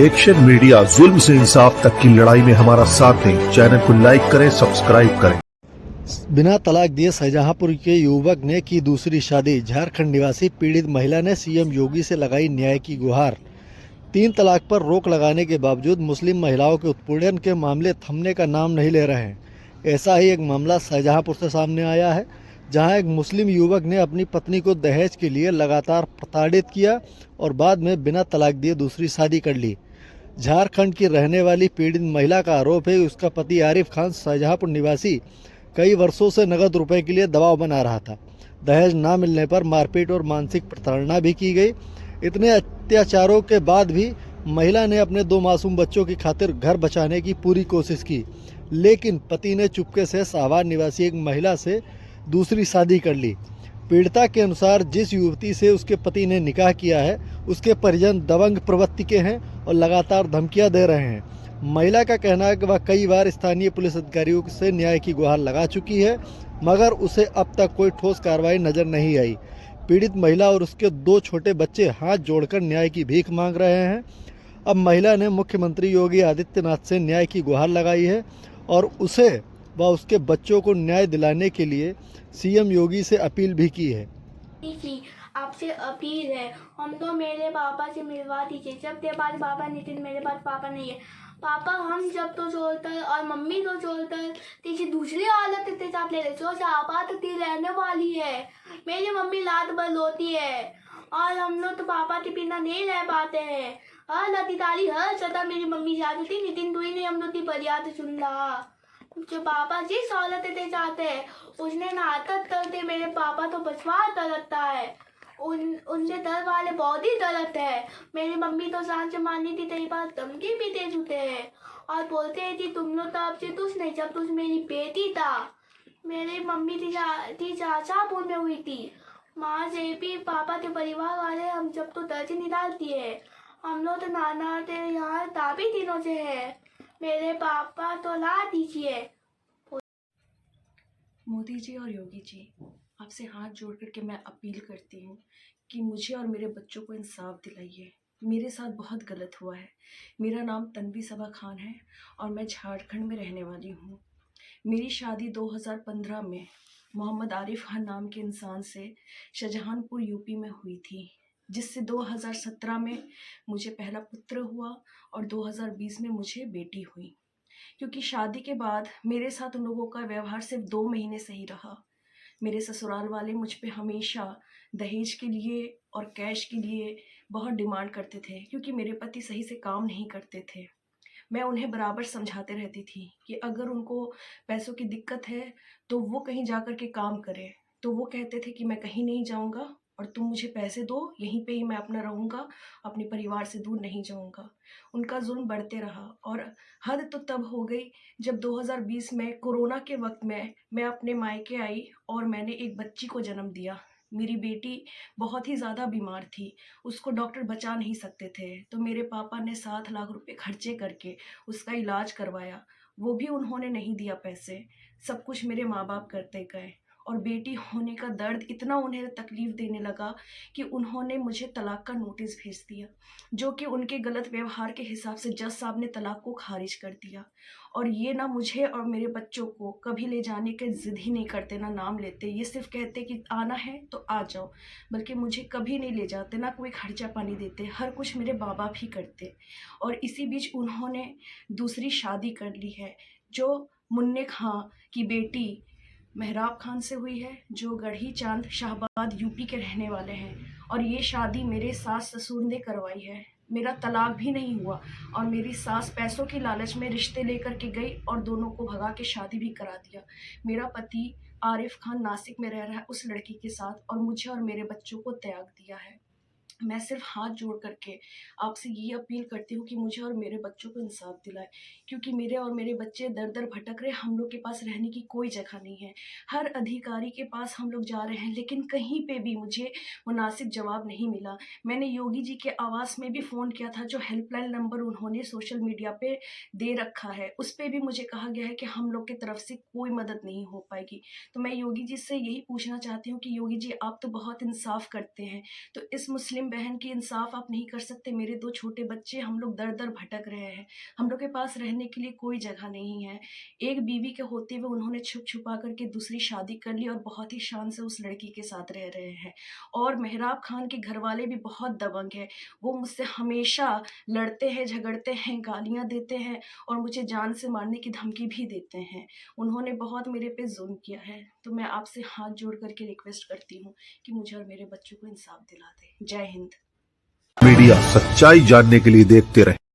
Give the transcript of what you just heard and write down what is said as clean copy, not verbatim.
Action media, जुल्म से इंसाफ तक की लड़ाई में हमारा साथ दें। चैनल को लाइक करें, सब्सक्राइब करें। बिना तलाक दिए शाहजहांपुर के युवक ने की दूसरी शादी। झारखंड निवासी पीड़ित महिला ने सीएम योगी से लगाई न्याय की गुहार। 3 तलाक पर रोक लगाने के बावजूद मुस्लिम महिलाओं के उत्पीड़न के मामले थमने का नाम नहीं ले रहे हैं। ऐसा ही एक मामला शाहजहांपुर से सामने आया है, जहां एक मुस्लिम युवक ने अपनी पत्नी को दहेज के लिए लगातार प्रताड़ित किया और बाद में बिना तलाक दिए दूसरी शादी कर ली। झारखंड की रहने वाली पीड़ित महिला का आरोप है कि उसका पति आरिफ खान शाहजहांपुर निवासी कई वर्षों से नगद रुपए के लिए दबाव बना रहा था। दहेज ना मिलने पर मारपीट और मानसिक प्रताड़ना भी की गई। इतने अत्याचारों के बाद भी महिला ने अपने 2 मासूम बच्चों की खातिर घर बचाने की पूरी कोशिश की, लेकिन पति ने चुपके से शाहबाद निवासी एक महिला से दूसरी शादी कर ली। पीड़िता के अनुसार जिस युवती से उसके पति ने निकाह किया है, उसके परिजन दबंग प्रवृत्ति के हैं और लगातार धमकियां दे रहे हैं। महिला का कहना है कि वह कई बार स्थानीय पुलिस अधिकारियों से न्याय की गुहार लगा चुकी है, मगर उसे अब तक कोई ठोस कार्रवाई नजर नहीं आई। पीड़ित महिला और उसके 2 छोटे बच्चे हाथ जोड़कर न्याय की भीख मांग रहे हैं। अब महिला ने मुख्यमंत्री योगी आदित्यनाथ से न्याय की गुहार लगाई है और उसे व उसके बच्चों को न्याय दिलाने के लिए सीएम योगी से अपील भी की है। जी, आपसे अपील है, हम तो मेरे पापा से मिलवा दीजिए। जब तेरे पास पापा नितिन, मेरे पास पापा नहीं है। पापा हम जब तो छोड़ता है और मम्मी तो छोड़ता है, तीसरी दूसरी औरत तेरे साथ ले ले। सोच आपा तो ती रहने वाली है। मेरी मम्मी लात बल होती है और हम लोग तो पापा के बिना नहीं रह पाते हैं। हर लती ताली हर सदा मेरी मम्मी जाती थी, नितिन तू ही नहीं हम लोग की फरियाद सुन रहा। जो पापा जिस औरत ते चाहते हैं उसने ना आदत करते। मेरे पापा तो बचवा तरसता है, उनके दर वाले बहुत ही दर्द है। मेरी मम्मी तो सांस मारनी थी, तेरी बात धमकी भी दे चुके हैं और बोलते हैं कि तुम लोग तो अब से तुझ नहीं, जब तुझ मेरी बेटी था। मेरी मम्मी थी शाहजहांपुर में हुई थी। माँ से भी पापा के परिवार वाले हम जब तो दर्ज निकालती है। हम लोग तो नाना के यहाँ काफी दिनों से है। मेरे पापा तो ला दीजिए। मोदी जी और योगी जी, आपसे हाथ जोड़ करके मैं अपील करती हूँ कि मुझे और मेरे बच्चों को इंसाफ दिलाइए। मेरे साथ बहुत गलत हुआ है। मेरा नाम तन्वी सबा खान है और मैं झारखंड में रहने वाली हूँ। मेरी शादी 2015 में मोहम्मद आरिफ खान नाम के इंसान से शाहजहांपुर यूपी में हुई थी, जिससे 2017 में मुझे पहला पुत्र हुआ और 2020 में मुझे बेटी हुई। क्योंकि शादी के बाद मेरे साथ उन लोगों का व्यवहार सिर्फ 2 महीने सही रहा। मेरे ससुराल वाले मुझ पे हमेशा दहेज के लिए और कैश के लिए बहुत डिमांड करते थे, क्योंकि मेरे पति सही से काम नहीं करते थे। मैं उन्हें बराबर समझाते रहती थी कि अगर उनको पैसों की दिक्कत है तो वो कहीं जा कर के काम करें। तो वो कहते थे कि मैं कहीं नहीं जाऊंगा और तुम मुझे पैसे दो, यहीं पे ही मैं अपना रहूंगा, अपने परिवार से दूर नहीं जाऊंगा। उनका जुल्म बढ़ते रहा और हद तो तब हो गई जब 2020 में कोरोना के वक्त में मैं अपने मायके आई और मैंने एक बच्ची को जन्म दिया। मेरी बेटी बहुत ही ज़्यादा बीमार थी, उसको डॉक्टर बचा नहीं सकते थे, तो मेरे पापा ने 7 लाख रुपए खर्चे करके उसका इलाज करवाया। वो भी उन्होंने नहीं दिया पैसे, सब कुछ मेरे माँ बाप करते गए। और बेटी होने का दर्द इतना उन्हें तकलीफ देने लगा कि उन्होंने मुझे तलाक का नोटिस भेज दिया, जो कि उनके गलत व्यवहार के हिसाब से जज साहब ने तलाक को खारिज कर दिया। और ये ना मुझे और मेरे बच्चों को कभी ले जाने के जिद ही नहीं करते, ना नाम लेते। ये सिर्फ कहते कि आना है तो आ जाओ, बल्कि मुझे कभी नहीं ले जाते, ना कोई खर्चा पानी देते। हर कुछ मेरे माँ बाप ही करते। और इसी बीच उन्होंने दूसरी शादी कर ली है, जो मुन्ने खां की बेटी मेहराब खान से हुई है, जो गढ़ी चांद शाहबाद यूपी के रहने वाले हैं। और ये शादी मेरे सास ससुर ने करवाई है। मेरा तलाक भी नहीं हुआ और मेरी सास पैसों की लालच में रिश्ते लेकर के गई और दोनों को भगा के शादी भी करा दिया। मेरा पति आरिफ खान नासिक में रह रहा है उस लड़की के साथ और मुझे और मेरे बच्चों को त्याग दिया है। मैं सिर्फ हाथ जोड़ करके आपसे ये अपील करती हूँ कि मुझे और मेरे बच्चों को इंसाफ दिलाए, क्योंकि मेरे और मेरे बच्चे दर दर भटक रहे। हम लोग के पास रहने की कोई जगह नहीं है। हर अधिकारी के पास हम लोग जा रहे हैं, लेकिन कहीं पे भी मुझे मुनासिब जवाब नहीं मिला। मैंने योगी जी के आवास में भी फ़ोन किया था, जो हेल्पलाइन नंबर उन्होंने सोशल मीडिया पे दे रखा है, उस पर भी मुझे कहा गया है कि हम लोग की तरफ से कोई मदद नहीं हो पाएगी। तो मैं योगी जी से यही पूछना चाहती हूँ कि योगी जी, आप तो बहुत इंसाफ करते हैं, तो इस मुस्लिम मुस्लिम बहन की इंसाफ आप नहीं कर सकते? मेरे 2 छोटे बच्चे, हम लोग दर-दर भटक रहे हैं। हम लोग के पास रहने के लिए कोई जगह नहीं है। एक बीवी के होते हुए उन्होंने छुप-छुपा कर के दूसरी शादी कर ली और बहुत ही शान से उस लड़की के साथ रह रहे हैं। और मेहराब खान के घरवाले भी बहुत दबंग हैं। वो मुझसे हमेशा लड़ते हैं, झगड़ते हैं, गालियाँ देते हैं और मुझे जान से मारने की धमकी भी देते हैं। उन्होंने बहुत मेरे पे ज़ुल्म किया है। तो मैं आपसे हाथ जोड़ कर के रिक्वेस्ट करती हूँ कि मुझे और मेरे बच्चों को इंसाफ दिला दें। जय हिंद। मीडिया, सच्चाई जानने के लिए देखते रहें